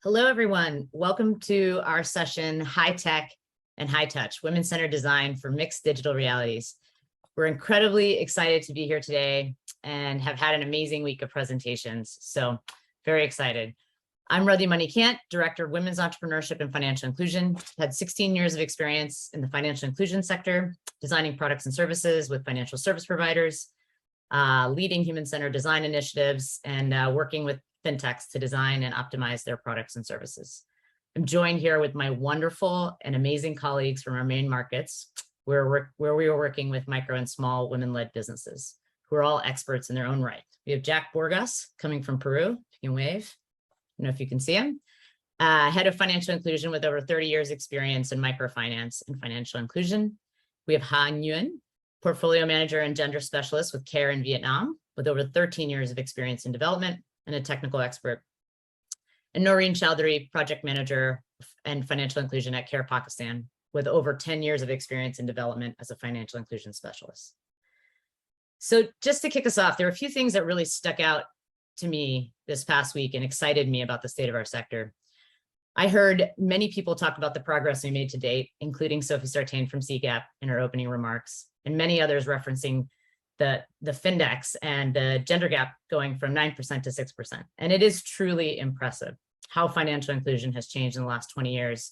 Hello, everyone. Welcome to our session, High Tech and High Touch, Women-Centered Design for Mixed Digital Realities. We're incredibly excited to be here today and have had an amazing week of presentations. So very excited. I'm Ruddy Money-Kant, Director of Women's Entrepreneurship and Financial Inclusion. I've had 16 years of experience in the financial inclusion sector, designing products and services with financial service providers, leading human-centered design initiatives, and working with fintechs to design and optimize their products and services. I'm joined here with my wonderful and amazing colleagues from our main markets, where we are working with micro and small women-led businesses, who are all experts in their own right. We have Jack Borgas coming from Peru. If you can wave. I don't know if you can see him. Head of financial inclusion with over 30 years experience in microfinance and financial inclusion. We have Ha Nguyen, portfolio manager and gender specialist with CARE in Vietnam, with over 13 years of experience in development and a technical expert. And Noreen Chowdhury, project manager and financial inclusion at CARE Pakistan, with over 10 years of experience in development as a financial inclusion specialist. So just to kick us off, there are a few things that really stuck out to me this past week and excited me about the state of our sector. I heard many people talk about the progress we made to date, including Sophie Sartain from CGAP in her opening remarks, and many others referencing the Findex and the gender gap going from 9% to 6%. And it is truly impressive how financial inclusion has changed in the last 20 years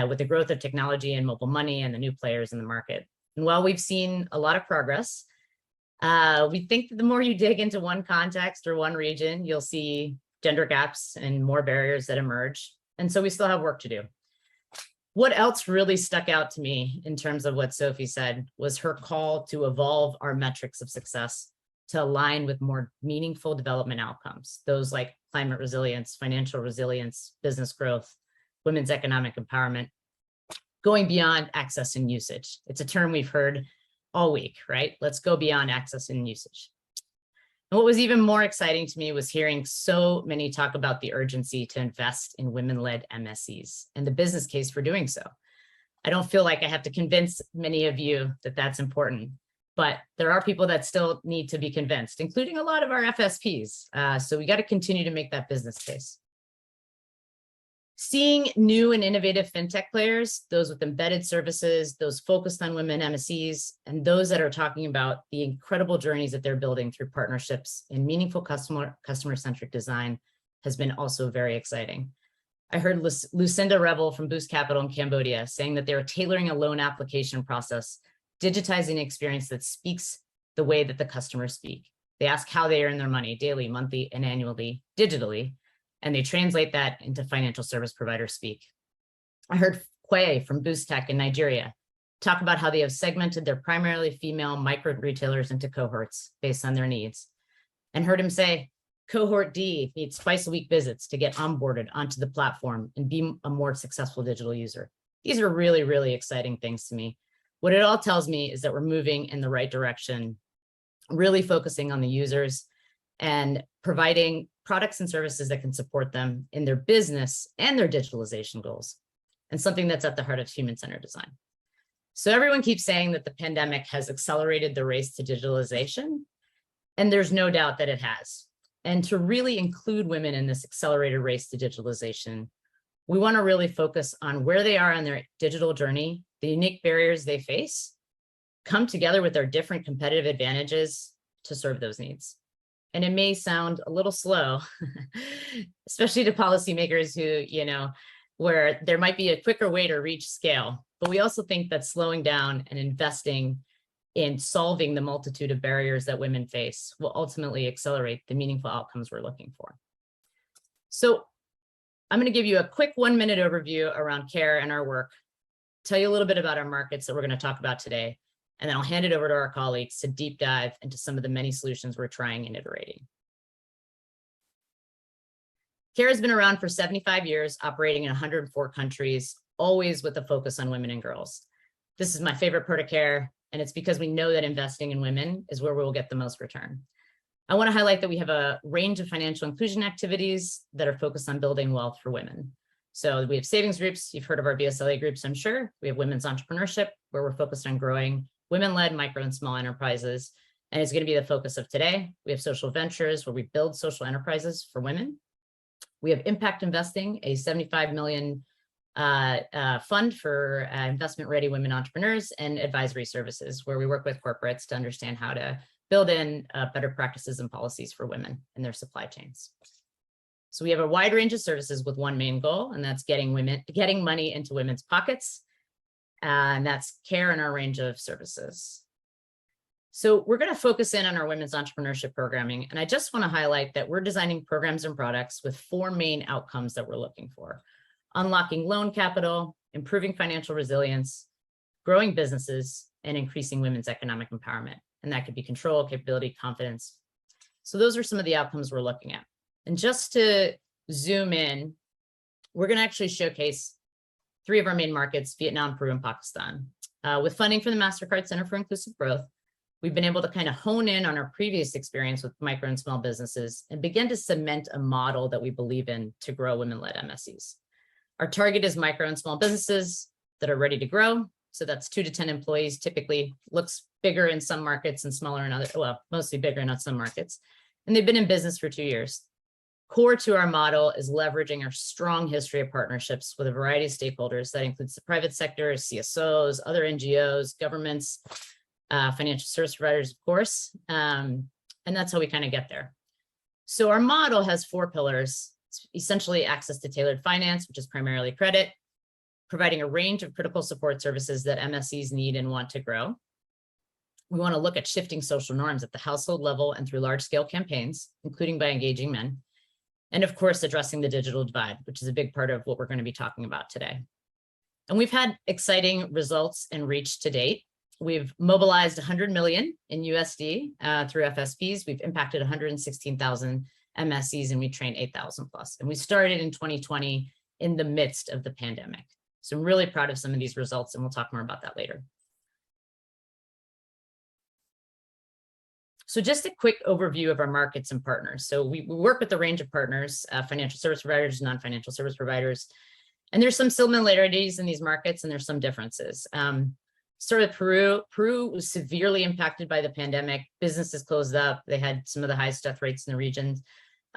with the growth of technology and mobile money and the new players in the market. And while we've seen a lot of progress, we think that the more you dig into one context or one region, you'll see gender gaps and more barriers that emerge. And so we still have work to do. What else really stuck out to me in terms of what Sophie said was her call to evolve our metrics of success to align with more meaningful development outcomes, those like climate resilience, financial resilience, business growth, women's economic empowerment, going beyond access and usage. It's a term we've heard all week, right? Let's go beyond access and usage. And what was even more exciting to me was hearing so many talk about the urgency to invest in women-led MSEs and the business case for doing so. I don't feel like I have to convince many of you that that's important, but there are people that still need to be convinced, including a lot of our FSPs. So we got to continue to make that business case. Seeing new and innovative fintech players, those with embedded services, those focused on women MSEs, and those that are talking about the incredible journeys that they're building through partnerships and meaningful customer-centric design has been also very exciting. I heard Lucinda Revel from Boost Capital in Cambodia saying that they are tailoring a loan application process, digitizing an experience that speaks the way that the customers speak. They ask how they earn their money daily, monthly, and annually, digitally, and they translate that into financial service provider speak. I heard Kwe from Boost Tech in Nigeria talk about how they have segmented their primarily female micro retailers into cohorts based on their needs, and heard him say, cohort D needs twice a week visits to get onboarded onto the platform and be a more successful digital user. These are really, really exciting things to me. What it all tells me is that we're moving in the right direction, really focusing on the users and providing products and services that can support them in their business and their digitalization goals, and something that's at the heart of human-centered design. So everyone keeps saying that the pandemic has accelerated the race to digitalization, and there's no doubt that it has. And to really include women in this accelerated race to digitalization, we want to really focus on where they are on their digital journey, the unique barriers they face, come together with their different competitive advantages to serve those needs. And it may sound a little slow, especially to policymakers who, where there might be a quicker way to reach scale. But we also think that slowing down and investing in solving the multitude of barriers that women face will ultimately accelerate the meaningful outcomes we're looking for. So I'm going to give you a quick 1-minute overview around CARE and our work, tell you a little bit about our markets that we're going to talk about today, and then I'll hand it over to our colleagues to deep dive into some of the many solutions we're trying and iterating. CARE has been around for 75 years, operating in 104 countries, always with a focus on women and girls. This is my favorite part of CARE, and it's because we know that investing in women is where we will get the most return. I want to highlight that we have a range of financial inclusion activities that are focused on building wealth for women. So we have savings groups. You've heard of our BSLA groups, I'm sure. We have women's entrepreneurship, where we're focused on growing women-led micro and small enterprises, and it's going to be the focus of today. We have social ventures, where we build social enterprises for women. We have impact investing, a $75 million fund for investment-ready women entrepreneurs, and advisory services, where we work with corporates to understand how to build in better practices and policies for women in their supply chains. So we have a wide range of services with one main goal, and that's getting money into women's pockets, and that's care in our range of services. So we're going to focus in on our women's entrepreneurship programming, and I just want to highlight that we're designing programs and products with 4 main outcomes that we're looking for: unlocking loan capital, improving financial resilience, growing businesses, and increasing women's economic empowerment. And that could be control, capability, confidence. So those are some of the outcomes we're looking at. And just to zoom in, we're going to actually showcase 3 of our main markets: Vietnam, Peru, and Pakistan. With funding from the MasterCard Center for Inclusive Growth, we've been able to kind of hone in on our previous experience with micro and small businesses and begin to cement a model that we believe in to grow women-led MSEs. Our target is micro and small businesses that are ready to grow. So that's 2 to 10 employees, typically. Looks bigger in some markets and smaller in other, well, mostly bigger in some markets. And they've been in business for 2 years. Core to our model is leveraging our strong history of partnerships with a variety of stakeholders. That includes the private sector, CSOs, other NGOs, governments, financial service providers, of course. And that's how we kind of get there. So our model has 4 pillars. It's essentially access to tailored finance, which is primarily credit, providing a range of critical support services that MSEs need and want to grow. We want to look at shifting social norms at the household level and through large-scale campaigns, including by engaging men. And of course, addressing the digital divide, which is a big part of what we're going to be talking about today. And we've had exciting results and reach to date. We've mobilized 100 million in USD through FSPs. We've impacted 116,000 MSEs, and we trained 8,000 plus. And we started in 2020 in the midst of the pandemic. So I'm really proud of some of these results, and we'll talk more about that later. So just a quick overview of our markets and partners. So we work with a range of partners, financial service providers, non-financial service providers, and there's some similarities in these markets, and there's some differences. Start with Peru. Peru was severely impacted by the pandemic. Businesses closed up. They had some of the highest death rates in the region.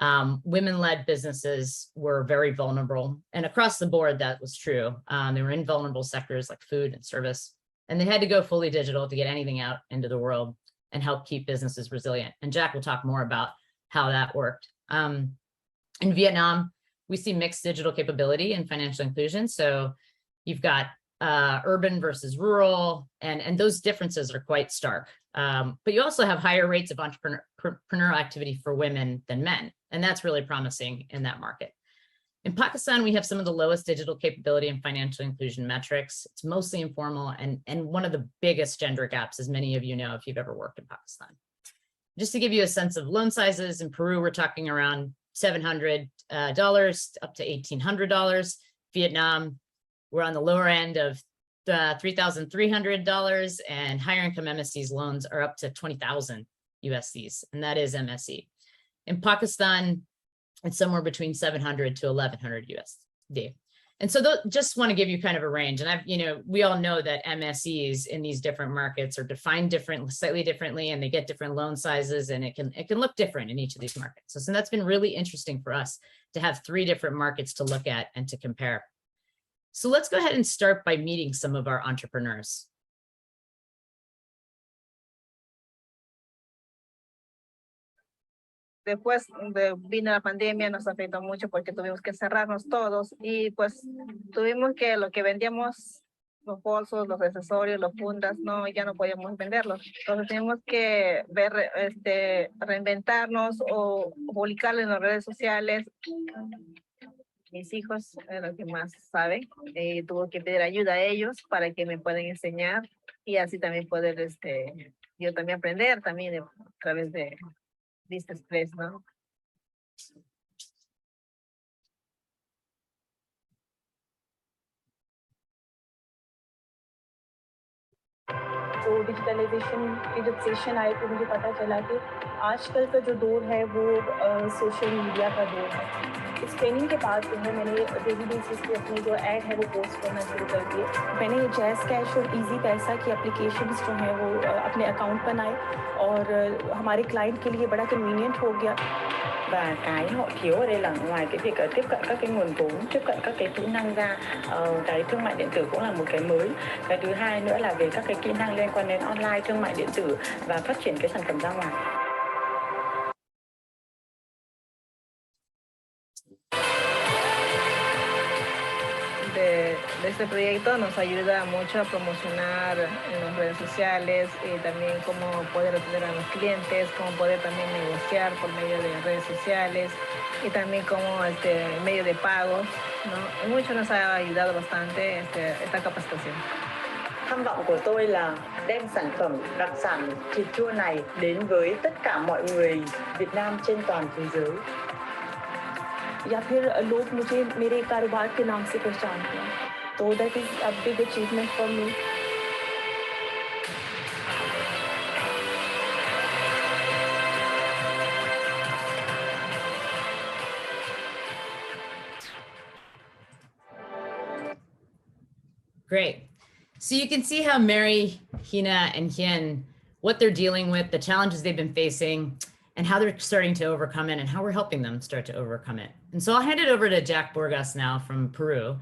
Women-led businesses were very vulnerable, and across the board that was true. They were in vulnerable sectors like food and service, and they had to go fully digital to get anything out into the world and help keep businesses resilient. And Jack will talk more about how that worked. In Vietnam, we see mixed digital capability and financial inclusion. So you've got urban versus rural, and those differences are quite stark. But you also have higher rates of entrepreneurial activity for women than men, and that's really promising in that market. In Pakistan, we have some of the lowest digital capability and financial inclusion metrics. It's mostly informal and one of the biggest gender gaps, as many of you know if you've ever worked in Pakistan. Just to give you a sense of loan sizes, in Peru, we're talking around $700 up to $1,800. Vietnam, we're on the lower end of $3,300, and higher income MSEs loans are up to 20,000 USDs, and that is MSE. In Pakistan, it's somewhere between 700 to 1,100 USD. And so just want to give you kind of a range. And we all know that MSEs in these different markets are defined slightly differently, and they get different loan sizes, and it can look different in each of these markets. So that's been really interesting for us to have 3 different markets to look at and to compare. So let's go ahead and start by meeting some of our entrepreneurs. Después vino la pandemia, nos afectó mucho porque tuvimos que cerrarnos todos y pues tuvimos que lo que vendíamos, los bolsos, los accesorios, los fundas, ya no podíamos venderlos. Entonces tenemos que reinventarnos o publicarlo en las redes sociales. Mis hijos, los que más saben, tuve que pedir ayuda a ellos para que me puedan enseñar y así también poder yo también aprender también a través de Business Press, ¿no? तो digitalisation की जब session आए तो मुझे पता चला कि आजकल का जो दौर है वो सोशल मीडिया का दौर है इस ट्रेनिंग के बाद जो है मैंने डेली बेसिस पे अपनी जो ऐड है वो पोस्ट करना शुरू कर दिए। मैंने जैज़ कैश और इजी पैसा की एप्लीकेशंस जो हैं वो अपने अकाउंट बनाए और हमारे क्लाइंट के लिए बड़ा कन्वीनियंट हो गया। Và cái họ thiếu ở đây là ngoài cái việc tiếp cận các cái nguồn vốn, tiếp cận các cái kỹ năng ra, cái thương mại điện tử cũng là một cái mới. Cái thứ hai nữa là về các cái kỹ năng liên quan đến online thương mại điện tử và phát triển cái sản phẩm ra ngoài. De este proyecto nos ayuda mucho a promocionar en las redes sociales y también cómo poder atender a los clientes, cómo poder también negociar por medio de redes sociales y también como medio de pagos, ¿no? Mucho nos ha ayudado bastante esta capacitación. Tham vọng của tôi là đem sản phẩm đặc sản thịt chua này đến với tất cả mọi người Việt Nam trên toàn thế giới. या फिर लोग मुझे मेरे कारोबार के नाम से पहचानते हैं, तो that is a big achievement for me. Great. So you can see how Mary, Hina, and Hien, what they're dealing with, the challenges they've been facing, and how they're starting to overcome it and how we're helping them start to overcome it. And so I'll hand it over to Jack Borgas now from Peru.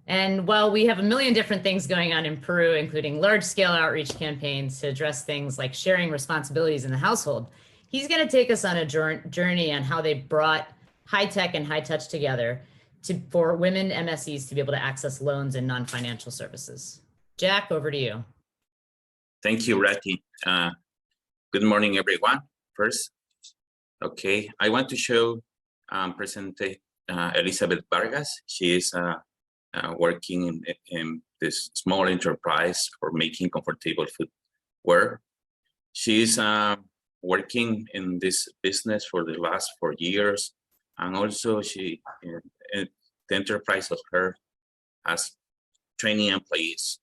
And while we have a million different things going on in Peru, including large scale outreach campaigns to address things like sharing responsibilities in the household, he's going to take us on a journey on how they brought high tech and high touch together for women MSEs to be able to access loans and non-financial services. Jack, over to you. Thank you, Rati. Good morning, everyone. First, okay, I want to show, present Elizabeth Vargas. She is working in this small enterprise for making comfortable footwear. She is working in this business for the last 4 years, and also the enterprise of her has 20 employees.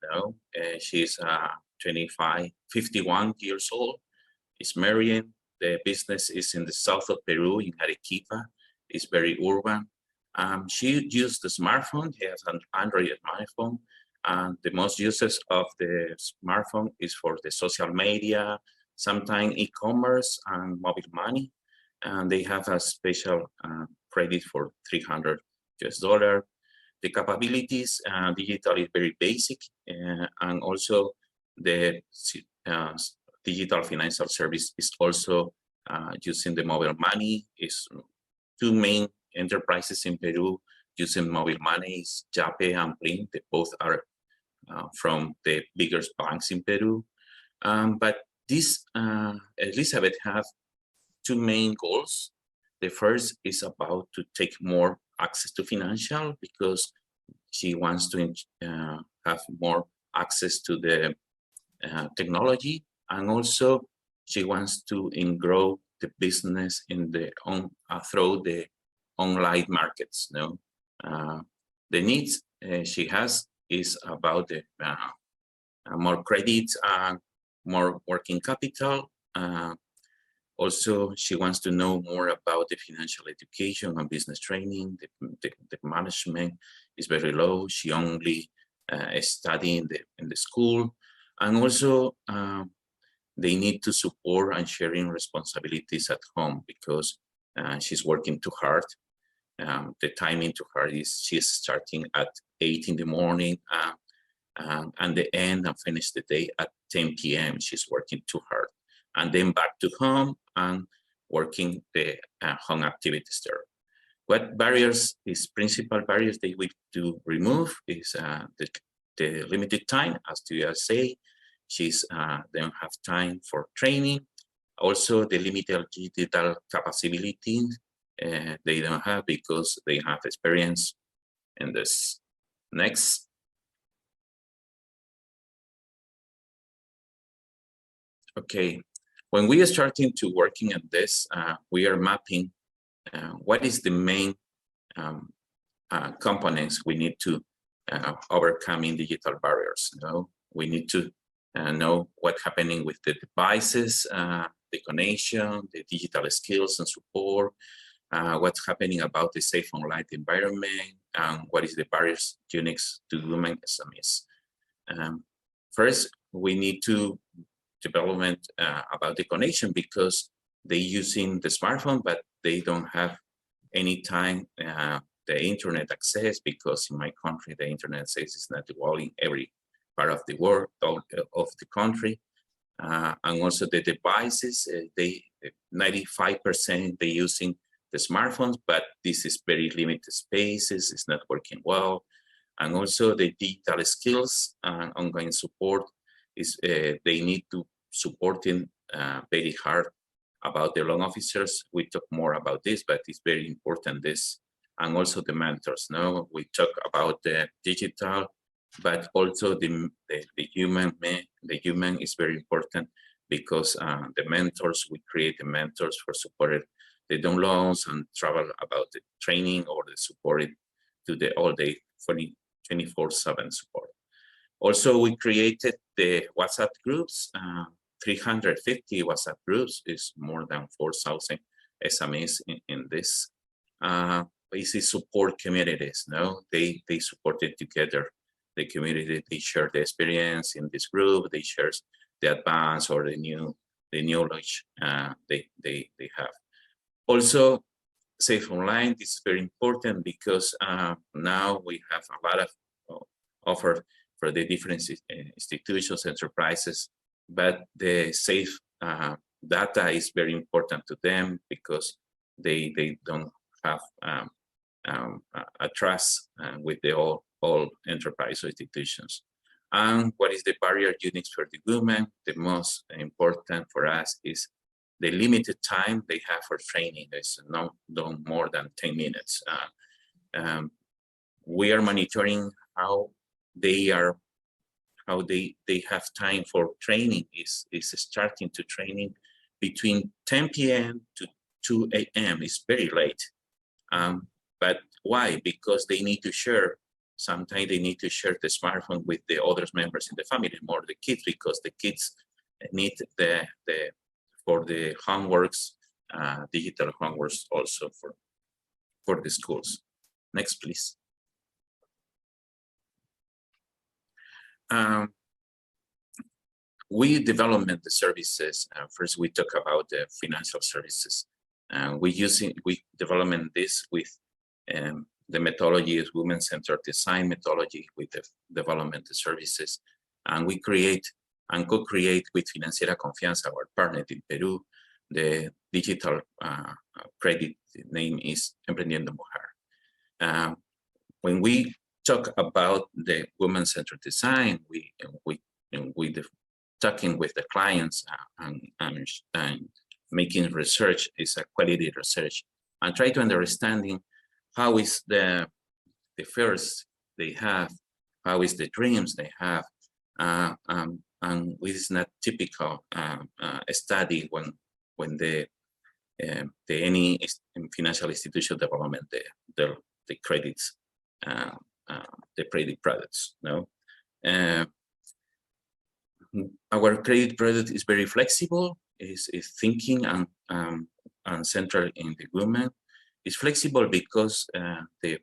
She's 51 years old. Is married. The business is in the south of Peru, in Arequipa. It's very urban. She used the smartphone. She has an Android smartphone. And the most uses of the smartphone is for the social media, sometimes e-commerce and mobile money. And they have a special credit for $300. The capabilities, digital is very basic, and also the digital financial service is also using the mobile money. Is two main enterprises in Peru using mobile money is Yape and Plin. They both are from the biggest banks in Peru. But this Elizabeth has two main goals. The first is about to take more access to financial, because she wants to have more access to the technology, and also she wants to grow the business in the through the online markets. The needs she has is about the more credits and more working capital. Also, she wants to know more about the financial education and business training. The management is very low. She only studying in the school. And also, they need to support and sharing responsibilities at home, because she's working too hard. The timing to her is she's starting at 8 in the morning and the end and finish the day at 10 p.m. She's working too hard. And then back to home and working the home activities there. What barriers is principal barriers they wish to remove is the limited time, as you say. She's don't have time for training. Also, the limited digital capability they don't have because they have experience in this. Next. Okay. When we are starting to working at this, we are mapping what is the main components we need to overcome in digital barriers. We need to know what's happening with the devices, the connection, the digital skills and support, what's happening about the safe online environment, and what is the barriers unique to women SMEs. First, we need to develop about the connection, because they using the smartphone, but they don't have any time the internet access, because in my country the internet access is not equal in every part of the world of the country. And also the devices, 95% they using the smartphones, but this is very limited spaces, it's not working well. And also the digital skills and ongoing support is they need to supporting very hard about the loan officers. We talk more about this, but it's very important this. And also the mentors. No, we talk about the digital, but also the human is very important, because the mentors, we create the mentors for support the down loans and travel about the training or the support to the all day 24/7 support. Also, we created the WhatsApp groups, 350 WhatsApp groups, is more than 4,000 SMEs in this. Basic support communities, no? They supported together the community, they share the experience in this group, they share the advance or the knowledge they have. Also, safe online, this is very important, because now we have a lot of offer for the different institutions, enterprises, but the safe data is very important to them, because they don't have a trust with the all enterprise institutions. And what is the barrier unique for the women? The most important for us is the limited time they have for training. It's no more than 10 minutes. We are monitoring how they have time for training. Is starting to training between 10 p.m. to 2 a.m. It's very late. But why? Because they need to share. Sometimes they need to share the smartphone with the other members in the family, more the kids, because the kids need for the homeworks, digital homeworks also for the schools. Next, please. We development the services. First, we talk about the financial services. We development this with the methodology is women-centered design methodology with the development of services, and we create and co-create with Financiera Confianza, our partner in Peru. The digital credit name is Emprendiendo Mujer. When we talk about the women-centered design, we talking with the clients and making research is a quality research, and try to understanding how is the fears they have, how is the dreams they have, and it is not typical study when any financial institution development the credits, the credit products. No, our credit product is very flexible. Is thinking and centered in the women. It's flexible because the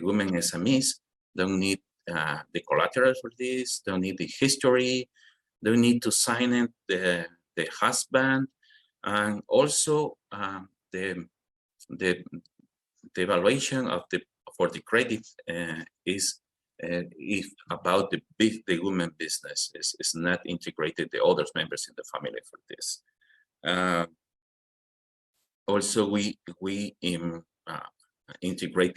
women SMEs don't need the collateral for this, don't need the history, don't need to sign it the husband, and also the evaluation of for the credit is about the women business. Is not integrated the other members in the family for this. Also, we integrated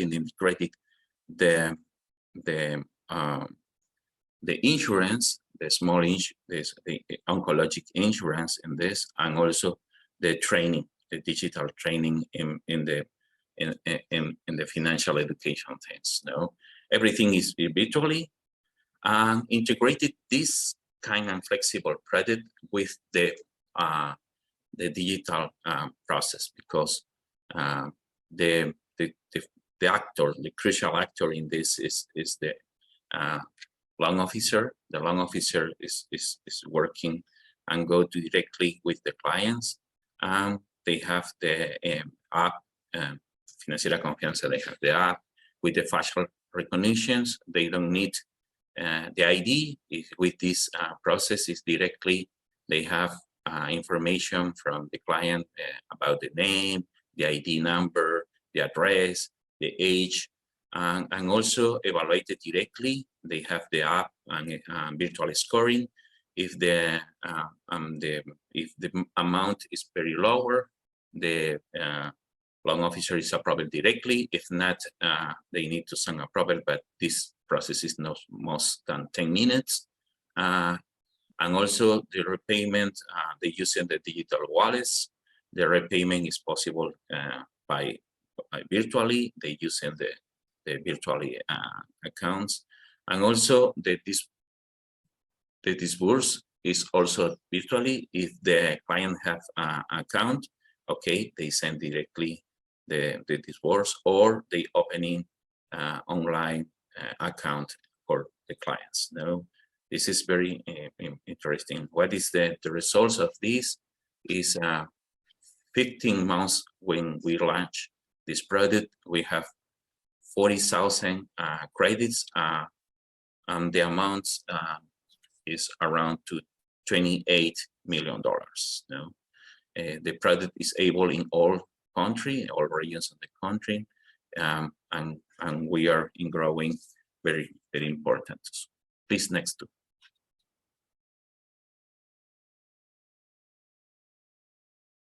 the insurance, the small the oncologic insurance in this, and also the training, the digital training in the financial education things. No, everything is virtually integrated. This kind of flexible credit with the digital process, because the actor, the crucial actor in this is the loan officer. The loan officer is working and go directly with the clients, and they have the app Financiera Confianza, they have the app. With the facial recognitions, they don't need the ID. With this process is directly, they have information from the client about the name, the ID number, the address, the age, and also evaluated directly. They have the app and virtual scoring. If the amount is very lower, the loan officer is approved directly. If not, they need to send approval, but this process is not more than 10 minutes. And also the repayment, they using the digital wallets. The repayment is possible by virtually. They using the virtually accounts, and also the disburse is also virtually. If the client have an account, okay, they send directly the disburse, or they opening online account for the clients. No, this is very interesting. What is the results of this? Is 15 months when we launch this product, we have 40,000 credits, and the amount is around to $28 million. No? The product is able in all regions of the country, and we are in growing very, very important. Please, next two.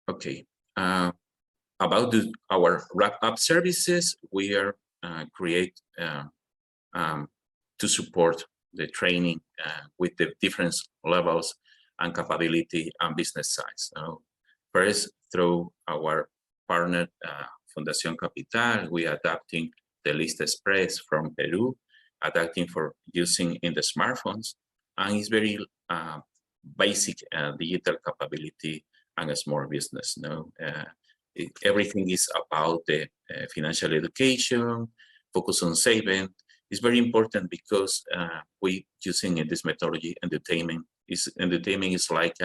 Okay, about our wrap-up services, we are create to support the training with the different levels and capability and business size. So first, through our partner Fundación Capital, we are adapting the List Express from Peru, adapting for using in the smartphones, and it's very basic digital capability and a small business. No, everything is about the financial education, focus on saving. It's very important because we using in this methodology entertainment is like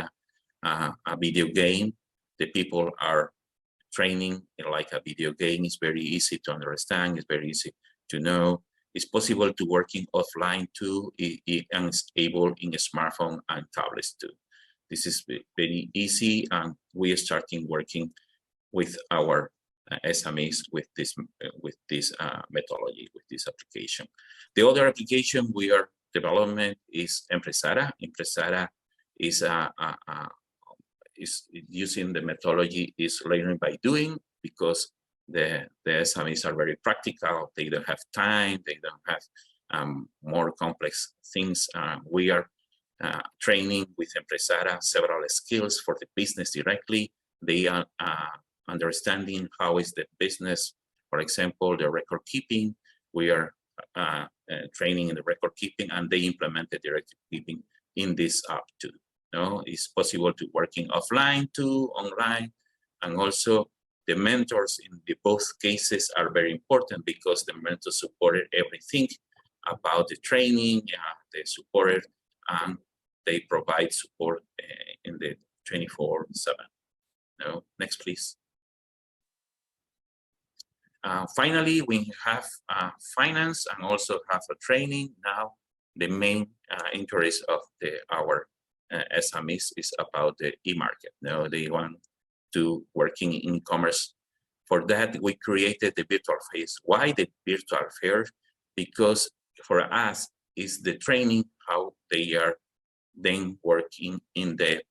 a video game. The people are training like a video game. It's very easy to understand. It's very easy to know. It's possible to working offline too, and it's able in a smartphone and tablets too. This is very easy, and we are starting working with our SMEs with this methodology, with this application. The other application we are developing is Empresara. Empresara is using the methodology is learning by doing, because the SMEs are very practical. They don't have time. They don't have more complex things. We are training with Empresara several skills for the business directly. They are understanding how is the business, for example, the record keeping. We are training in the record keeping, and they implemented the record keeping in this app too. No, it's possible to working offline too, online, and also the mentors in both cases are very important, because the mentors supported everything about the training. They supported, and they provide support in the 24/7. No, next please. Finally, we have finance and also have a training. Now, the main interest of our SMEs is about the e-market. Now, they want to working in e-commerce. For that, we created the virtual phase. Why the virtual fair? Because for us, is the training how they are then working in the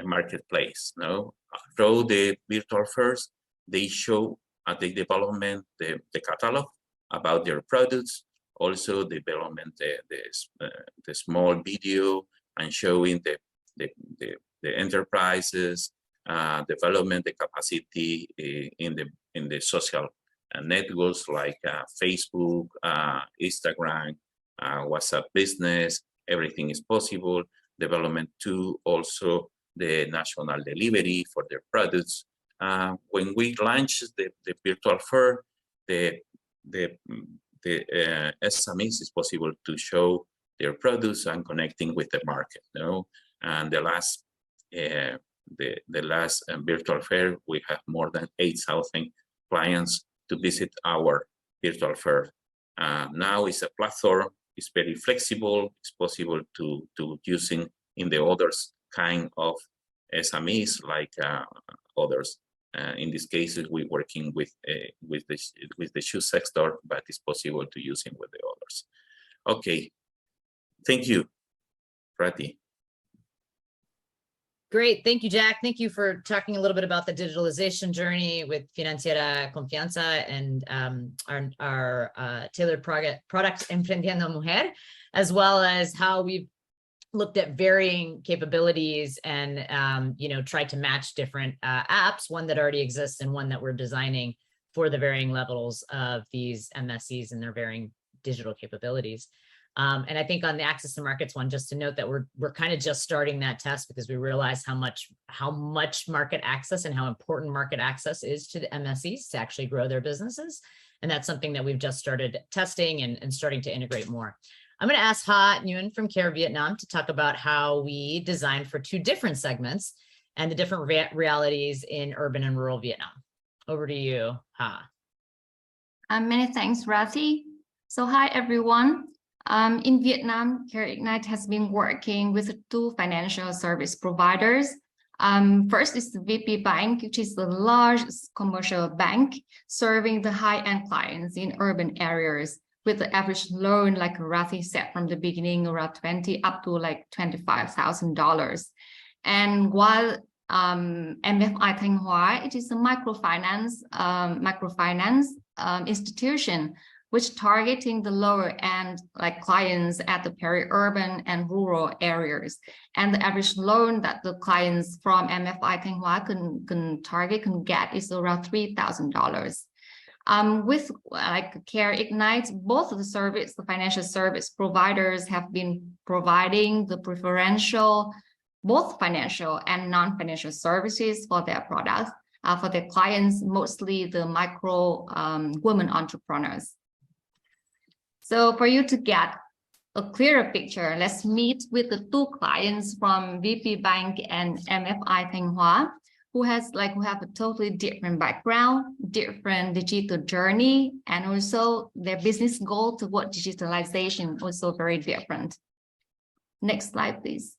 marketplace. No, through the virtual fairs, they show at the development the catalog about their products, also development the small video and showing the enterprises, development the capacity in the social networks like Facebook, Instagram, WhatsApp Business. Everything is possible. Development too, also the national delivery for their products. When we launch the virtual fair, the SMEs is possible to show their products and connecting with the market. No, and the last virtual fair, we have more than 8,000 clients to visit our virtual fair. Now it's a platform, it's very flexible, it's possible to using in the others kind of SMEs like others. In this case, we're working with the shoe sector, but it's possible to use it with the others. Okay, thank you, Prati. Great. Thank you, Jack. Thank you for talking a little bit about the digitalization journey with Financiera Confianza and our tailored product Emprendiendo Mujer, as well as how we've looked at varying capabilities and tried to match different apps, one that already exists and one that we're designing for the varying levels of these MSEs and their varying digital capabilities. And I think on the access to markets one, just to note that we're kind of just starting that test because we realize how much market access and how important market access is to the MSEs to actually grow their businesses. And that's something that we've just started testing and starting to integrate more. I'm going to ask Ha Nguyen from Care Vietnam to talk about how we designed for two different segments and the different realities in urban and rural Vietnam. Over to you, Ha. Many thanks, Rathi. So hi, everyone. In Vietnam, Care Ignite has been working with two financial service providers. First is the VP Bank, which is the largest commercial bank serving the high-end clients in urban areas with the average loan, like Rathi said from the beginning, around 20 up to like $25,000. And while MFI Thanh Hóa, it is a microfinance institution which targeting the lower end like clients at the peri-urban and rural areas. And the average loan that the clients from MFI Thanh Hóa can get is around $3,000. With like Care Ignite, both of the financial service providers have been providing the preferential, both financial and non-financial services for their products, for their clients, mostly the micro women entrepreneurs. So for you to get a clearer picture, let's meet with the two clients from VP Bank and MFI Thanh Hóa, who have a totally different background, different digital journey, and also their business goal toward digitalization also very different. Next slide, please.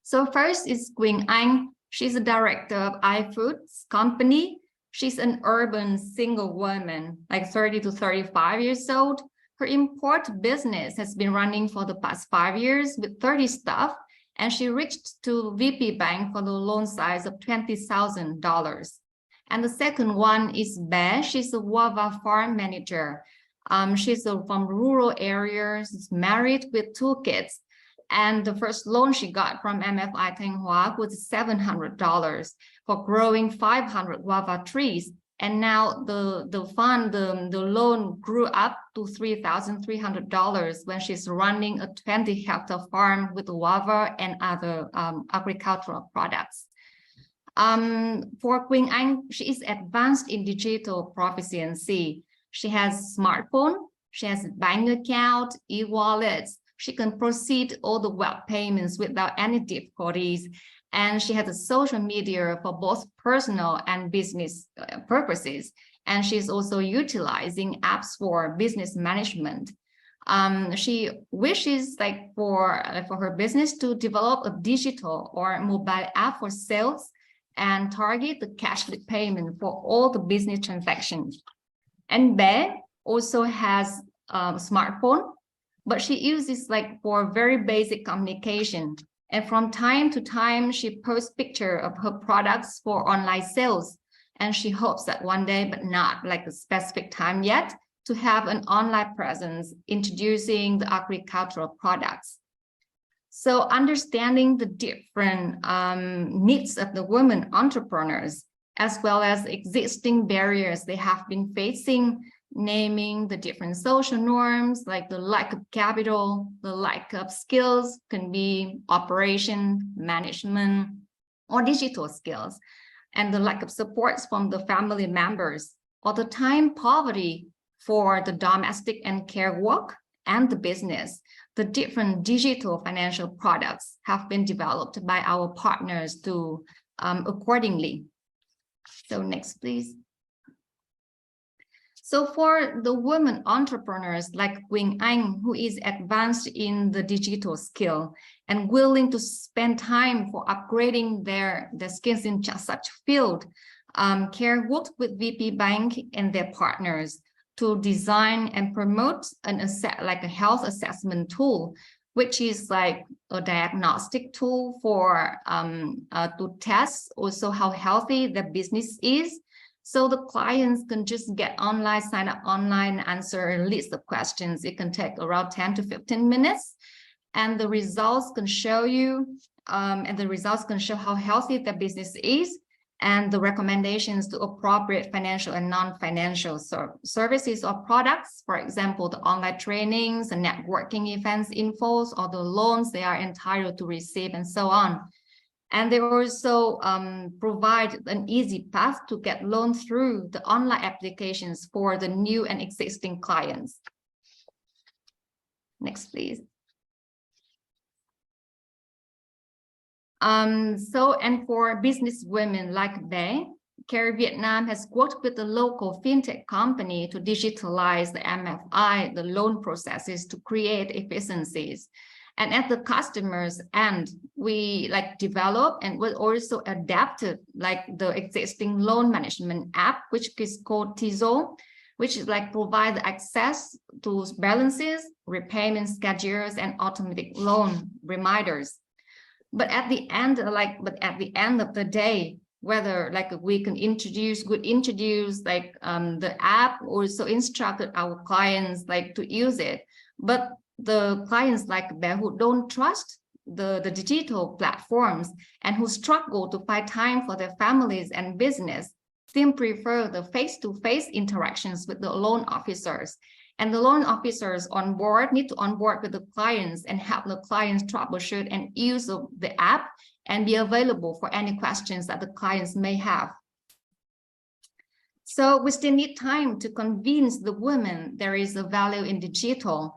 So first is Quỳnh Anh. She's a director of iFoods company. She's an urban single woman, like 30 to 35 years old. Her import business has been running for the past 5 years with 30 staff, and she reached to VP Bank for the loan size of $20,000. And the second one is Bé. She's a guava farm manager. She's from rural areas, married with 2 kids. And the first loan she got from MFI Thanh Hóa was $700 for growing 500 guava trees. And now the loan grew up to $3,300 when she's running a 20-hectare farm with guava and other agricultural products. For Quỳnh Anh, she is advanced in digital proficiency. She has smartphone, she has bank account, e-wallets. She can proceed all the web payments without any difficulties. And she has a social media for both personal and business purposes. And she's also utilizing apps for business management. She wishes for her business to develop a digital or mobile app for sales and target the cashless payment for all the business transactions. And Bé also has a smartphone, but she uses for very basic communication. And from time to time, she posts pictures of her products for online sales. And she hopes that one day, but not like a specific time yet, to have an online presence introducing the agricultural products. So understanding the different needs of the women entrepreneurs, as well as existing barriers they have been facing, naming the different social norms, like the lack of capital, the lack of skills, can be operation, management, or digital skills, and the lack of supports from the family members, or the time poverty for the domestic and care work and the business. The different digital financial products have been developed by our partners to accordingly. So next, please. So for the women entrepreneurs like Quỳnh Anh, who is advanced in the digital skill and willing to spend time for upgrading their skills in just such field, CARE worked with VP Bank and their partners to design and promote like a health assessment tool, which is like a diagnostic tool for to test also how healthy the business is. So the clients can just get online, sign up online, answer a list of questions. It can take around 10 to 15 minutes. And the results can show you, how healthy the business is, and the recommendations to appropriate financial and non-financial services or products. For example, the online trainings, the networking events infos, or the loans they are entitled to receive, and so on. And they also provide an easy path to get loans through the online applications for the new and existing clients. Next, please. And for business women like they, CARE Vietnam has worked with the local fintech company to digitalize the MFI, the loan processes, to create efficiencies. And at the customers end, we like develop and will also adapt it, like the existing loan management app, which is called Tizo, which is like provide access to balances, repayment schedules, and automatic loan reminders. But at the end, of the day, whether like we can introduce the app, also instructed our clients like to use it. But the clients like that who don't trust the digital platforms and who struggle to find time for their families and business, still prefer the face-to-face interactions with the loan officers. And the loan officers need to onboard with the clients and help the clients troubleshoot and use the app and be available for any questions that the clients may have. So we still need time to convince the women there is a value in digital,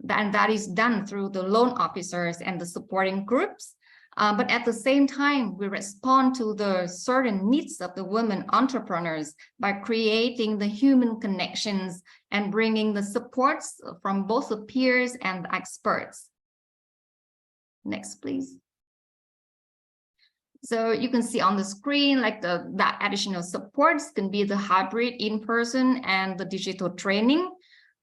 and that is done through the loan officers and the supporting groups. But at the same time, we respond to the certain needs of the women entrepreneurs by creating the human connections and bringing the supports from both the peers and the experts. Next, please. So you can see on the screen, like that additional supports can be the hybrid in-person and the digital training,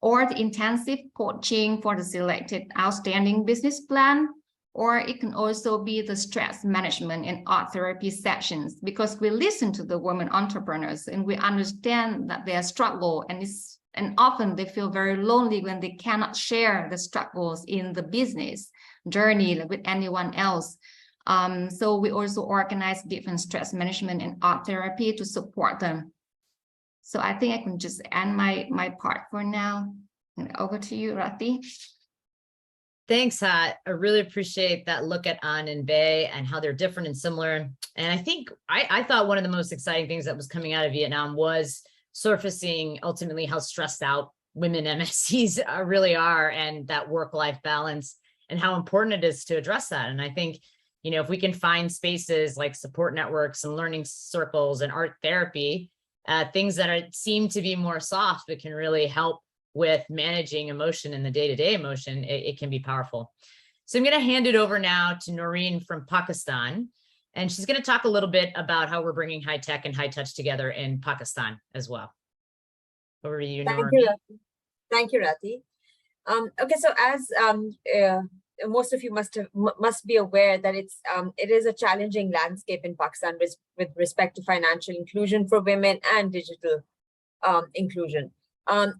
or the intensive coaching for the selected outstanding business plan, or it can also be the stress management and art therapy sessions, because we listen to the women entrepreneurs and we understand that they struggle, and often they feel very lonely when they cannot share the struggles in the business journey with anyone else. So we also organize different stress management and art therapy to support them. So I think I can just end my part for now. And over to you, Rati. Thanks, Hat. I really appreciate that look at An and Bay and how they're different and similar. And I think I thought one of the most exciting things that was coming out of Vietnam was surfacing ultimately how stressed out women MSEs really are, and that work-life balance, and how important it is to address that. And I think, you know, if we can find spaces like support networks and learning circles and art therapy, things that seem to be more soft, but can really help with managing emotion in the day-to-day emotion, it can be powerful. So I'm going to hand it over now to Noreen from Pakistan, and she's going to talk a little bit about how we're bringing high tech and high touch together in Pakistan as well. Over to you, Noreen. Thank you, Rati. Okay, so as most of you must be aware that it is a challenging landscape in Pakistan with respect to financial inclusion for women and digital inclusion.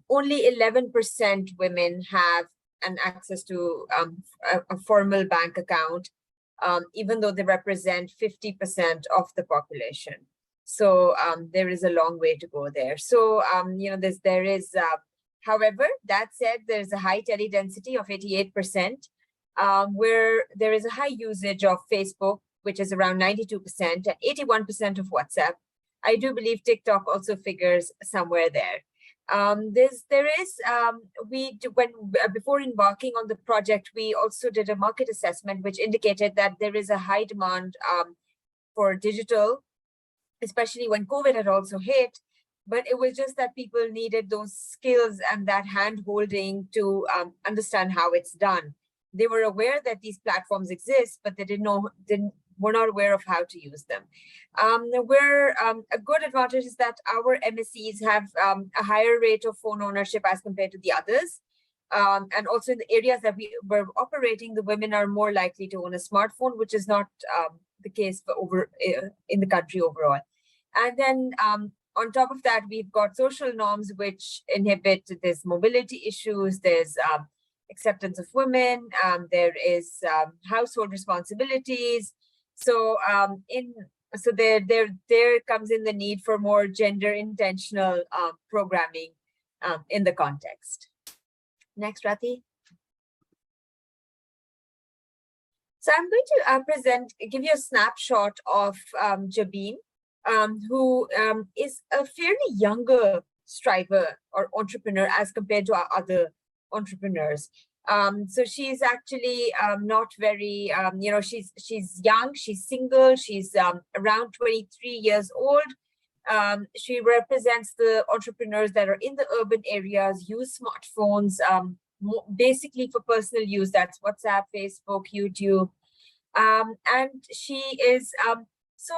Only 11% women have an access to a formal bank account, even though they represent 50% of the population. So there is a long way to go there. So you know, however, that said, there's a high tele-density of 88%, where there is a high usage of Facebook, which is around 92%, and 81% of WhatsApp. I do believe TikTok also figures somewhere there. Before embarking on the project, we also did a market assessment, which indicated that there is a high demand for digital, especially when COVID had also hit. but it was just that people needed those skills and that hand holding to understand how it's done. They were aware that these platforms exist, but they were not aware of how to use them. A good advantage is that our MSEs have a higher rate of phone ownership as compared to the others. And also in the areas that we were operating, the women are more likely to own a smartphone, which is not the case for in the country overall. And then on top of that, we've got social norms which inhibit, there's mobility issues, there's acceptance of women, there is household responsibilities. So there comes in the need for more gender intentional programming in the context. Next, Rati. So I'm going to give you a snapshot of Jabeen, who is a fairly younger striver or entrepreneur as compared to our other entrepreneurs. So she's actually not very, she's young, she's single, she's around 23 years old. She represents the entrepreneurs that are in the urban areas, use smartphones, basically for personal use. That's WhatsApp, Facebook, YouTube. And she is, so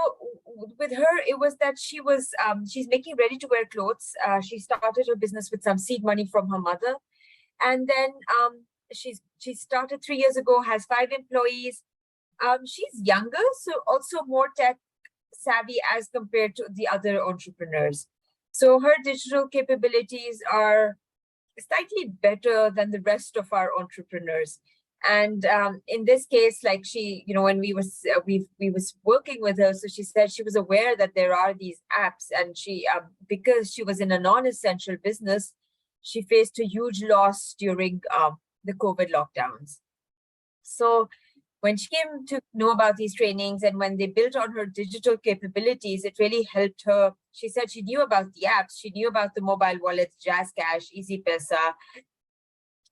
with her, it was that she's making ready-to-wear clothes. She started her business with some seed money from her mother. And then she started 3 years ago, has 5 employees. She's younger, so also more tech savvy as compared to the other entrepreneurs. So her digital capabilities are slightly better than the rest of our entrepreneurs. And in this case, like she, when we was working with her, so she said she was aware that there are these apps, and she, because she was in a non-essential business, she faced a huge loss during the COVID lockdowns. So when she came to know about these trainings and when they built on her digital capabilities, it really helped her. She said she knew about the apps, she knew about the mobile wallets, Jazz Cash, Easy Pesa,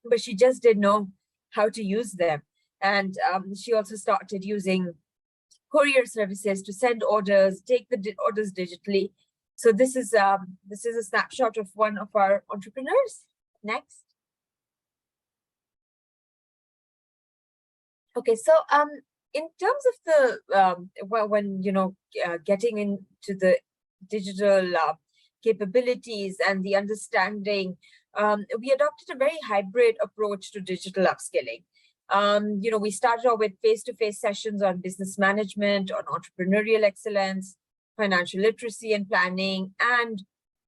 but she just didn't know how to use them. And she also started using courier services to send orders, take the orders digitally. So this is a snapshot of one of our entrepreneurs. Next. Okay, so in terms of the when getting into the digital capabilities and the understanding, we adopted a very hybrid approach to digital upskilling. We started off with face-to-face sessions on business management, on entrepreneurial excellence, financial literacy and planning, and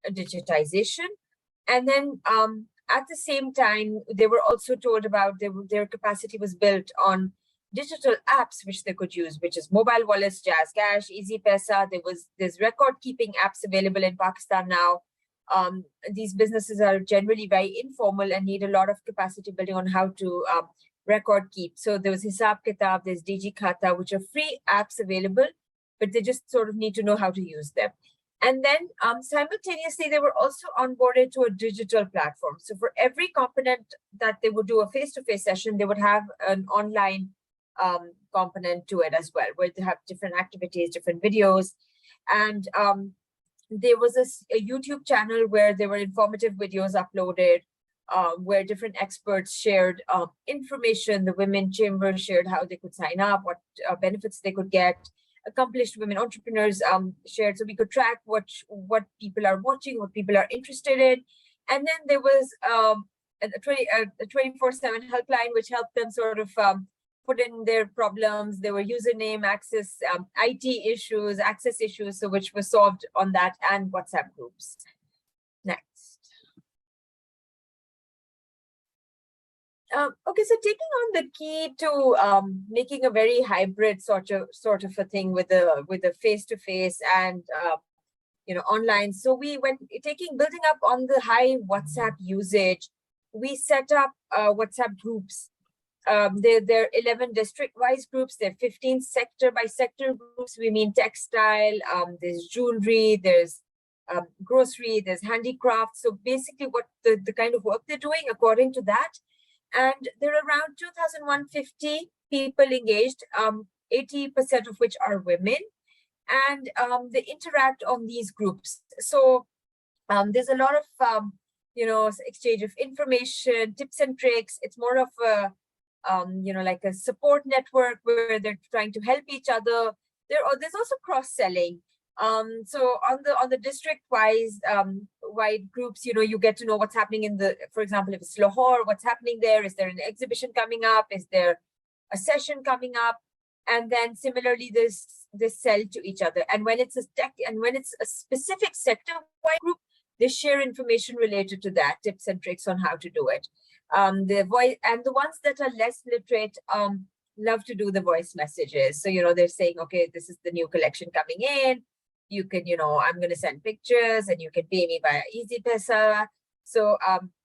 digitization. And then at the same time, they were also told about their capacity was built on digital apps which they could use, which is mobile wallets, Jazz Cash, Easy Pesa. There's record-keeping apps available in Pakistan now. These businesses are generally very informal and need a lot of capacity building on how to record keep. So there was Hisab Kitab, there's DG Khata, which are free apps available, but they just sort of need to know how to use them. And then simultaneously, they were also onboarded to a digital platform. So for every component that they would do a face-to-face session, they would have an online component to it as well, where they have different activities, different videos. And there was a YouTube channel where there were informative videos uploaded, where different experts shared information. The Women Chamber shared how they could sign up, what benefits they could get. Accomplished women entrepreneurs shared, so we could track what people are watching, what people are interested in. And then there was a 24/7 helpline, which helped them sort of put in their problems. There were username access, IT issues, access issues, so which was solved on that, and WhatsApp groups. Next. Okay, so taking on the key to making a very hybrid sort of a thing with a face-to-face and online. So we went building up on the high WhatsApp usage. We set up WhatsApp groups. They're 11 district-wise groups. They're 15 sector-by-sector groups. We mean textile. There's jewelry. There's grocery. There's handicraft. So basically, what the kind of work they're doing according to that. And there are around 2,150 people engaged, 80% of which are women, and they interact on these groups. So There's a lot of, exchange of information, tips and tricks. It's more of a, like a support network where they're trying to help each other. There's also cross-selling. So on the district-wise wide groups, you get to know what's happening for example, if it's Lahore, what's happening there? Is there an exhibition coming up? Is there a session coming up? And then similarly, they sell to each other. And when it's a specific sector-wide group, they share information related to that, tips and tricks on how to do it. The ones that are less literate love to do the voice messages. So, they're saying, okay, this is the new collection coming in. You can, I'm going to send pictures and you can pay me via Easy Pesa. So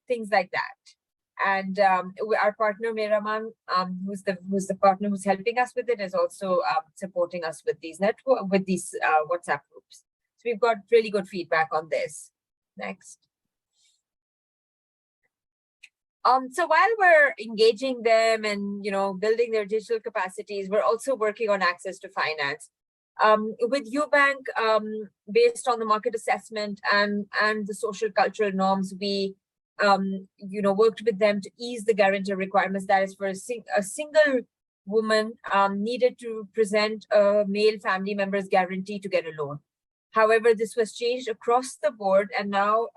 things like that. And our partner Miraman, who's the partner who's helping us with it, is also supporting us with these WhatsApp groups. So we've got really good feedback on this. Next. So while we're engaging them and building their digital capacities, we're also working on access to finance. With UBank, based on the market assessment and the social cultural norms, we worked with them to ease the guarantor requirements. That is, for a single woman needed to present a male family member's guarantee to get a loan. However, this was changed across the board, and now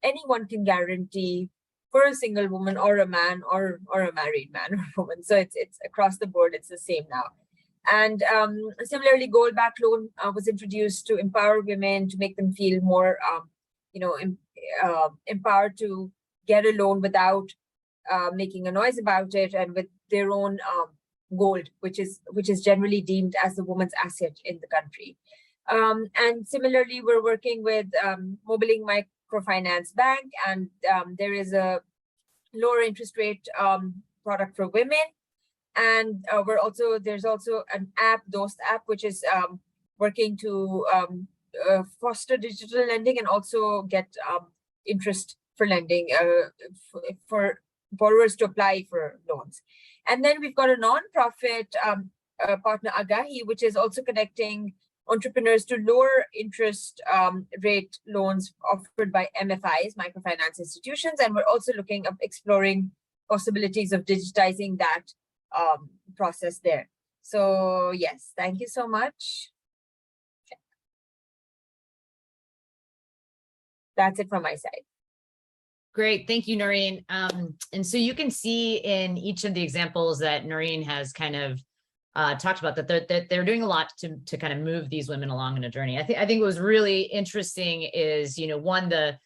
anyone can guarantee for a single woman or a man or a married man or woman. So it's across the board, it's the same now. And similarly, gold-backed loan was introduced to empower women, to make them feel more, empowered to get a loan without making a noise about it, and with their own gold, which is generally deemed as the woman's asset in the country. And similarly, we're working with Mobiling Microfinance Bank, and there is a lower interest rate product for women. And there's also an app, Dost app, which is working to foster digital lending and also get interest for lending for borrowers to apply for loans. And then we've got a non-profit partner, Agahi, which is also connecting entrepreneurs to lower interest rate loans offered by MFIs, microfinance institutions. And we're also exploring possibilities of digitizing that process there. So yes, thank you so much. That's it from my side. Great, thank you, Noreen. And so you can see in each of the examples that Noreen has kind of talked about that they're doing a lot to kind of move these women along in a journey. I think what was really interesting is, one, the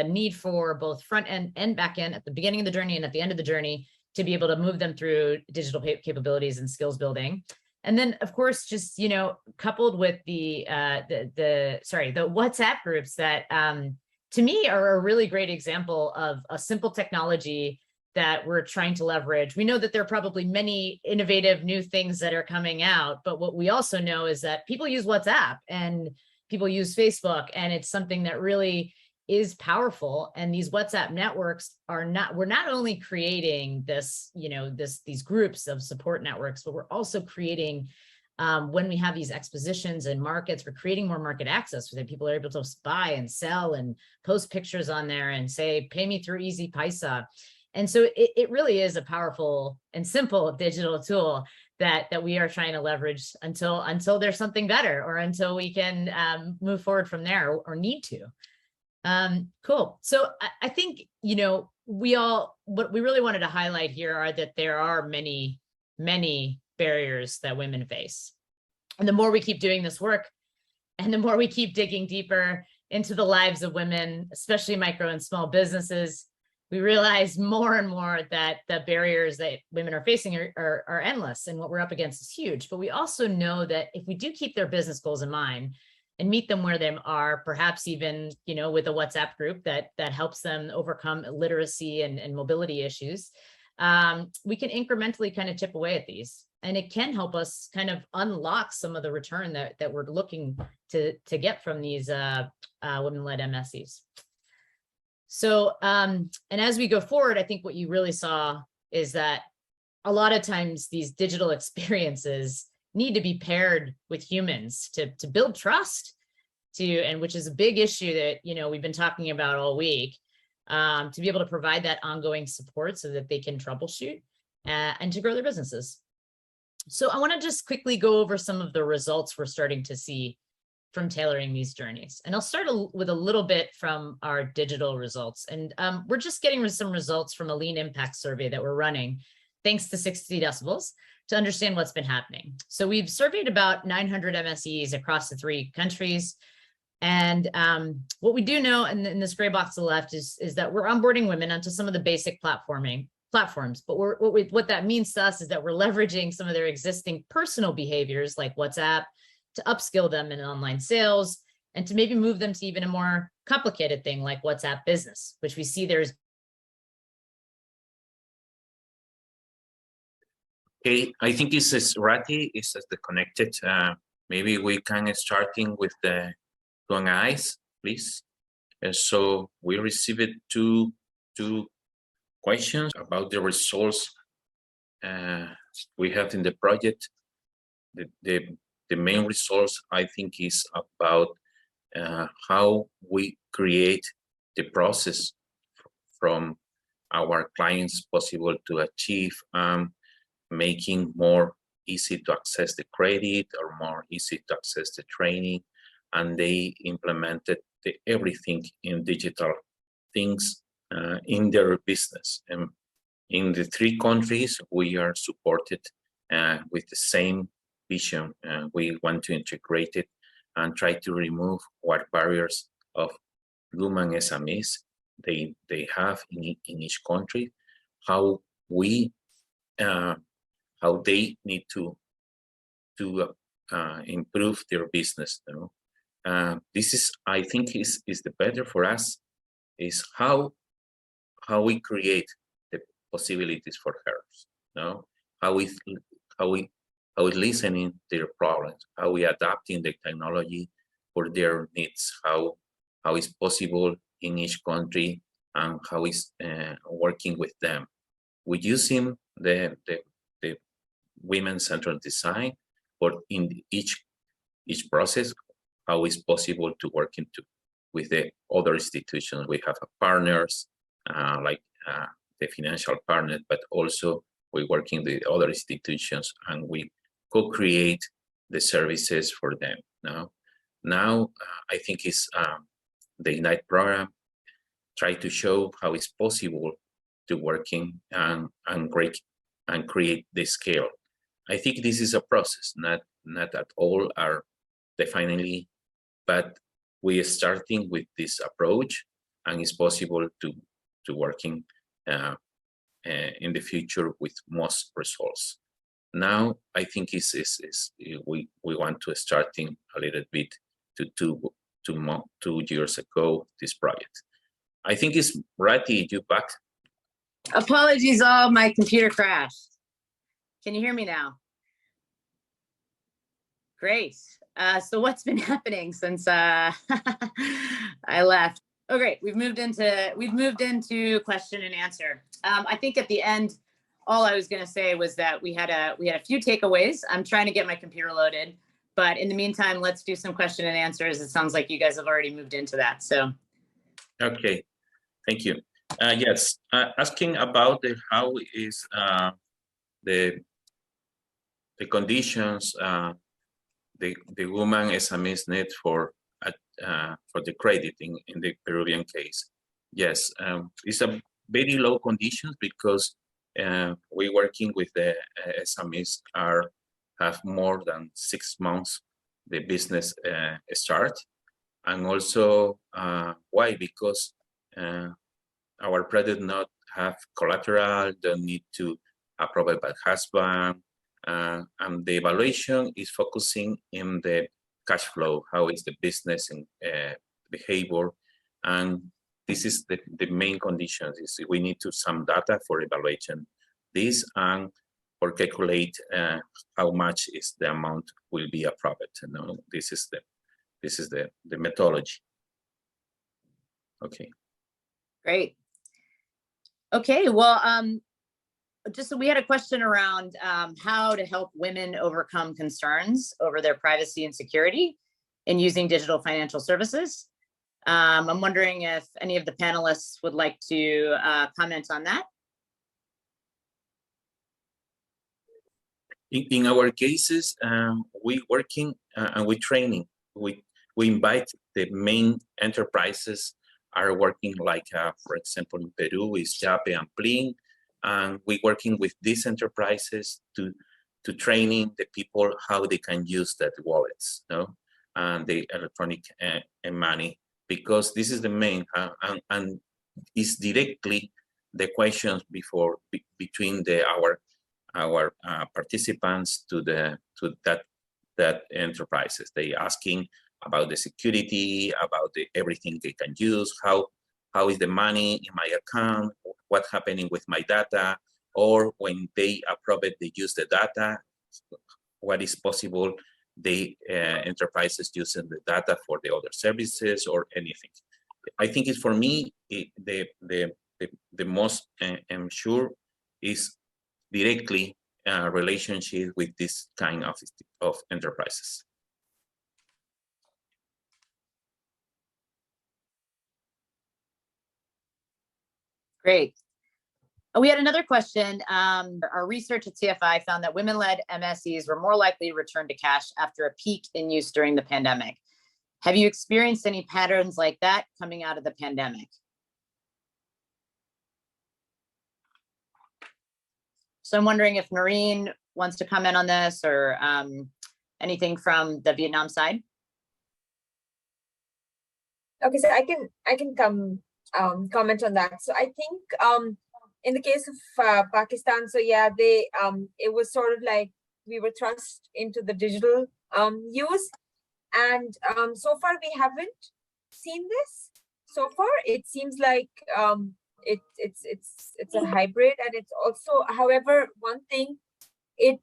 need for both front end and back end at the beginning of the journey and at the end of the journey to be able to move them through digital capabilities and skills building. And then, of course, just, coupled with the WhatsApp groups that to me are a really great example of a simple technology that we're trying to leverage. We know that there are probably many innovative new things that are coming out, but what we also know is that people use WhatsApp and people use Facebook, and it's something that really is powerful. And these WhatsApp networks we're not only creating these groups of support networks, but we're also creating, when we have these expositions in markets, we're creating more market access so that people are able to buy and sell and post pictures on there and say, pay me through Easy Paisa. And so it really is a powerful and simple digital tool that we are trying to leverage until there's something better, or until we can move forward from there, or need to. Cool. So I think, what we really wanted to highlight here are that there are many, many barriers that women face. And the more we keep doing this work, and the more we keep digging deeper into the lives of women, especially micro and small businesses, we realize more and more that the barriers that women are facing are endless, and what we're up against is huge. But we also know that if we do keep their business goals in mind and meet them where they are, perhaps even, with a WhatsApp group that helps them overcome literacy and mobility issues, we can incrementally kind of chip away at these. And it can help us kind of unlock some of the return that we're looking to get from these women-led MSEs. So, and as we go forward, I think what you really saw is that a lot of times these digital experiences need to be paired with humans to build trust. to, and which is a big issue that, you know, we've been talking about all week, to be able to provide that ongoing support so that they can troubleshoot and to grow their businesses. So I want to just quickly go over some of the results we're starting to see from tailoring these journeys. And I'll start with a little bit from our digital results. And we're just getting some results from a lean impact survey that we're running, thanks to 60 decibels, to understand what's been happening. So we've surveyed about 900 MSEs across the 3 countries. And what we do know, and in this gray box to the left, is that we're onboarding women onto some of the basic platforms. But what that means to us is that we're leveraging some of their existing personal behaviors like WhatsApp to upskill them in online sales and to maybe move them to even a more complicated thing like WhatsApp Business, which we see there's. Okay, I think this is Rati is the connected. Maybe we can starting with the Q&As, please. So we received two questions about the results we have in the project. The main results, I think, is about how we create the process from our clients possible to achieve making more easy to access the credit or more easy to access the training, and they implemented everything in digital things in their business. And in the 3 countries, we are supported with the same vision. We want to integrate it and try to remove what barriers of women SMEs they have in each country, how they need to improve their business. You know? This is, I think, is the better for us is how we create the possibilities for her. You know? How we listening their problems, how we adapting the technology for their needs, how is possible in each country, and how is working with them. We're using the women-centered design, but in each process, how is possible to work with the other institutions. We have partners like the financial partner, but also we're working with other institutions and we co-create the services for them. Now I think it's the Ignite program try to show how it's possible to working and create the scale. I think this is a process, not at all are definitely, but we are starting with this approach, and it's possible to working in the future with most results. Now I think we want to starting a little bit to 2 years ago this project. I think it's Rati, you back. Apologies, all my computer crashed. Can you hear me now? Great. So what's been happening since I left? Oh, great. We've moved into question and answer. I think at the end, all I was going to say was that we had a few takeaways. I'm trying to get my computer loaded, but in the meantime, let's do some question and answers. It sounds like you guys have already moved into that. So, okay, thank you. Yes, asking about how is the conditions the woman SMEs need for the credit in the Peruvian case. Yes, it's a very low conditions because we working with the SMEs have more than 6 months the business start, and also why? Because our product not have collateral, don't need to approve it by husband, and the evaluation is focusing in the cash flow, how is the business and behavior, and this is the main conditions. Is we need to some data for evaluation this and for calculate how much is the amount will be approved. You know, this is the methodology. Okay. Great. Okay, well, just so we had a question around how to help women overcome concerns over their privacy and security. in using digital financial services. I'm wondering if any of the panelists would like to comment on that. In our cases, we working and we training. We invite the main enterprises are working like, for example, in Peru is Yape and Plin, and we working with these enterprises to training the people how they can use that wallets, and the electronic money, because this is the main, and it's directly the questions between our participants to that enterprises. They asking about the security, about everything they can use, how is the money in my account, what's happening with my data, or when they approve it, they use the data, what is possible, the enterprises using the data for the other services or anything. I think it's, for me, the most I'm sure is directly relationship with this kind of enterprises. Great. We had another question. Our research at CFI found that women-led MSEs were more likely to return to cash after a peak in use during the pandemic. Have you experienced any patterns like that coming out of the pandemic? So I'm wondering if Noreen wants to comment on this, or anything from the Vietnam side. Okay, so I can comment on that. So I think in the case of Pakistan, so yeah, they it was sort of like we were thrust into the digital use, and so far we haven't seen this. So far, it seems like it's a hybrid, and it's also, however, one thing,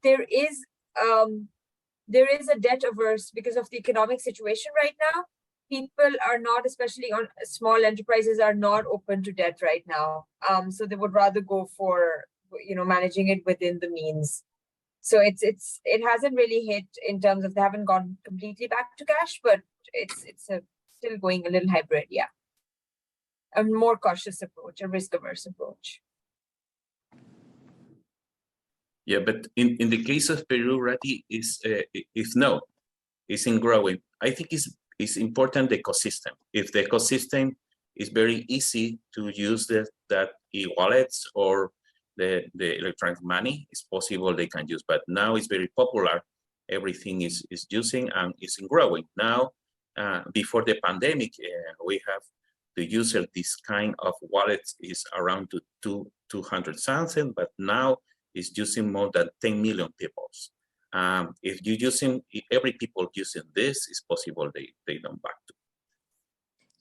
there is a debt averse because of the economic situation right now. People are not, especially on small enterprises, are not open to debt right now. So they would rather go for, managing it within the means. So it hasn't really hit in terms of, they haven't gone completely back to cash, but it's still going a little hybrid, yeah. A more cautious approach, a risk-averse approach. Yeah, but in the case of Peru, Rati, is no, it's in growing. I think it's important, the ecosystem. If the ecosystem is very easy to use that e-wallets or the electronic money, it's possible they can use. But now it's very popular. Everything is using, and it's in growing. Now, before the pandemic, we have the user, this kind of wallets is around to 200 something, but now it's using more than 10 million people. If you using, every people using this, it's possible they don't back to.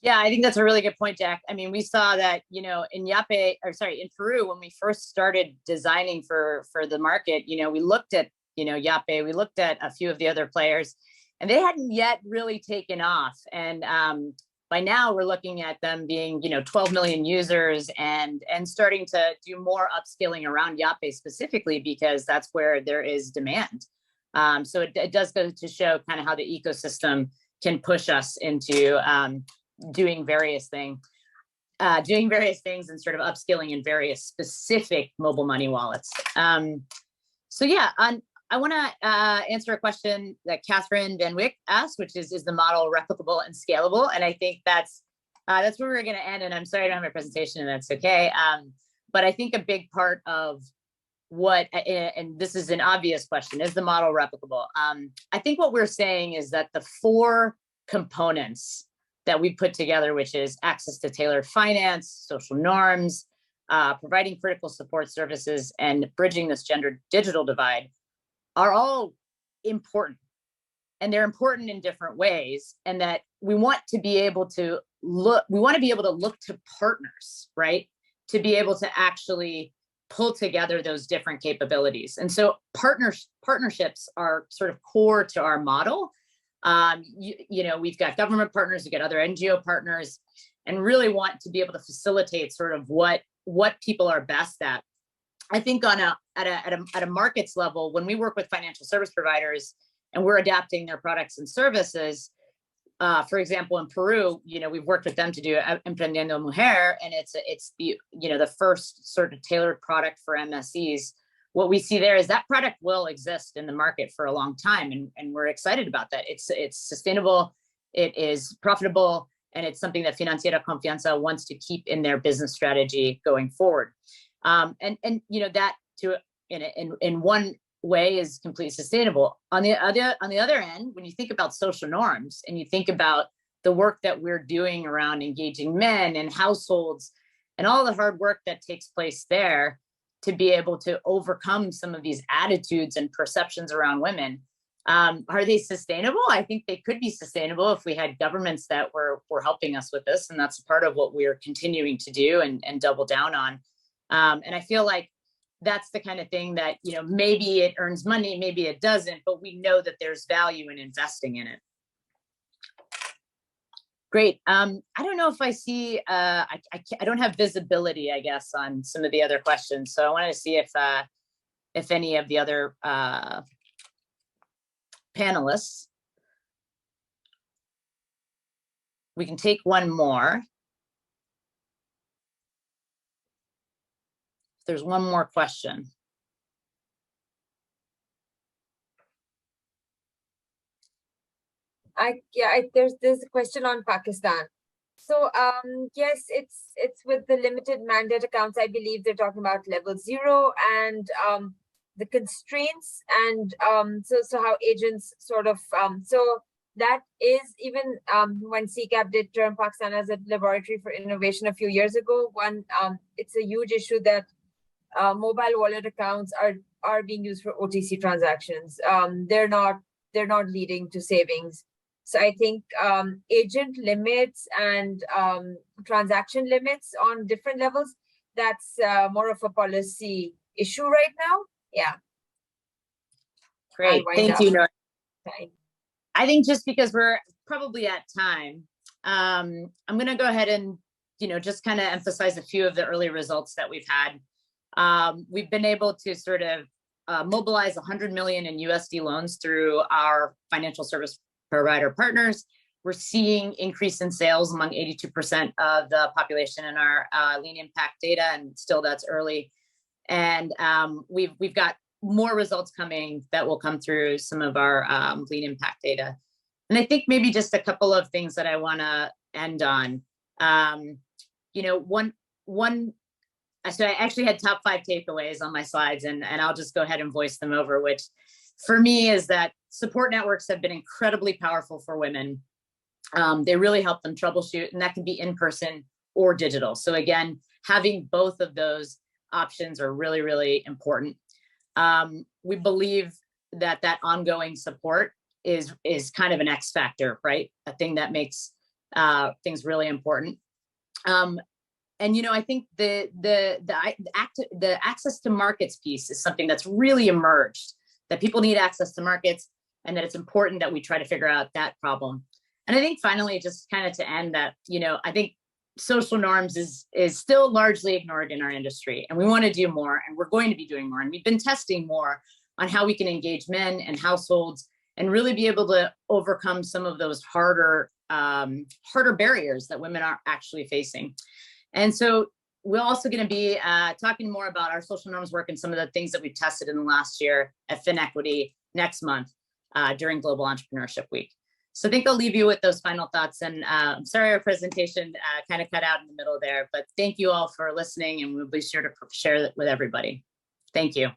Yeah, I think that's a really good point, Jack. I mean, we saw that, in Yape, in Peru, when we first started designing for the market, we looked at, Yape, we looked at a few of the other players, and they hadn't yet really taken off. And by now we're looking at them being, 12 million users and starting to do more upskilling around Yape specifically, because that's where there is demand. So it does go to show kind of how the ecosystem can push us into doing various things and sort of upskilling in various specific mobile money wallets. So yeah, I want to answer a question that Catherine Van Wyck asked, which is the model replicable and scalable? And I think that's where we're going to end. And I'm sorry I don't have my presentation, and that's okay. But I think a big part of and this is an obvious question, is the model replicable? I think what we're saying is that the 4 components that we put together, which is access to tailored finance, social norms, providing critical support services, and bridging this gender digital divide, are all important. And they're important in different ways, and that we want to be able to look to partners, right? To be able to actually pull together those different capabilities. And so partnerships are sort of core to our model. We've got government partners, we've got other NGO partners, and really want to be able to facilitate sort of what people are best at. I think at a markets level, when we work with financial service providers and we're adapting their products and services, for example, in Peru, we've worked with them to do Emprendiendo Mujer, and it's the, the first sort of tailored product for MSEs. What we see there is that product will exist in the market for a long time, and we're excited about that. It's sustainable, it is profitable, and it's something that Financiera Confianza wants to keep in their business strategy going forward. And that in one way is completely sustainable. On the other end, when you think about social norms and you think about the work that we're doing around engaging men and households and all the hard work that takes place there to be able to overcome some of these attitudes and perceptions around women, are they sustainable? I think they could be sustainable if we had governments that were helping us with this, and that's part of what we're continuing to do and double down on. And I feel like that's the kind of thing that, maybe it earns money, maybe it doesn't, but we know that there's value in investing in it. Great. I don't know if I see, I don't have visibility, I guess, on some of the other questions. So I wanted to see if any of the other panelists, we can take one more. There's one more question. There's a question on Pakistan. So yes, it's with the limited mandate accounts. I believe they're talking about level 0 and the constraints, and so how agents sort of so that is even when CCAP did term Pakistan as a laboratory for innovation a few years ago. It's a huge issue that mobile wallet accounts are being used for OTC transactions. They're not leading to savings. So I think agent limits and transaction limits on different levels, that's more of a policy issue right now. Yeah. Great. Thank you, Nora. Okay. I think just because we're probably at time, I'm going to go ahead and, just kind of emphasize a few of the early results that we've had. We've been able to sort of mobilize 100 million in USD loans through our financial service provider partners. We're seeing increase in sales among 82% of the population in our lean impact data, and still that's early. And we've got more results coming that will come through some of our lean impact data. And I think maybe just a couple of things that I want to end on. So I actually had top 5 takeaways on my slides, and I'll just go ahead and voice them over, which for me is that support networks have been incredibly powerful for women. They really help them troubleshoot, and that can be in person or digital. So again, having both of those options are really, really important. We believe that ongoing support is kind of an X factor, right? A thing that makes things really important. And I think the access to markets piece is something that's really emerged, that people need access to markets, and that it's important that we try to figure out that problem. And I think finally, just kind of to end that, I think social norms is still largely ignored in our industry, and we want to do more, and we're going to be doing more. And we've been testing more on how we can engage men and households and really be able to overcome some of those harder barriers that women are actually facing. And so we're also going to be talking more about our social norms work and some of the things that we've tested in the last year at FinEquity next month during Global Entrepreneurship Week. So I think I'll leave you with those final thoughts. And I'm sorry our presentation kind of cut out in the middle there, but thank you all for listening, and we'll be sure to share that with everybody. Thank you.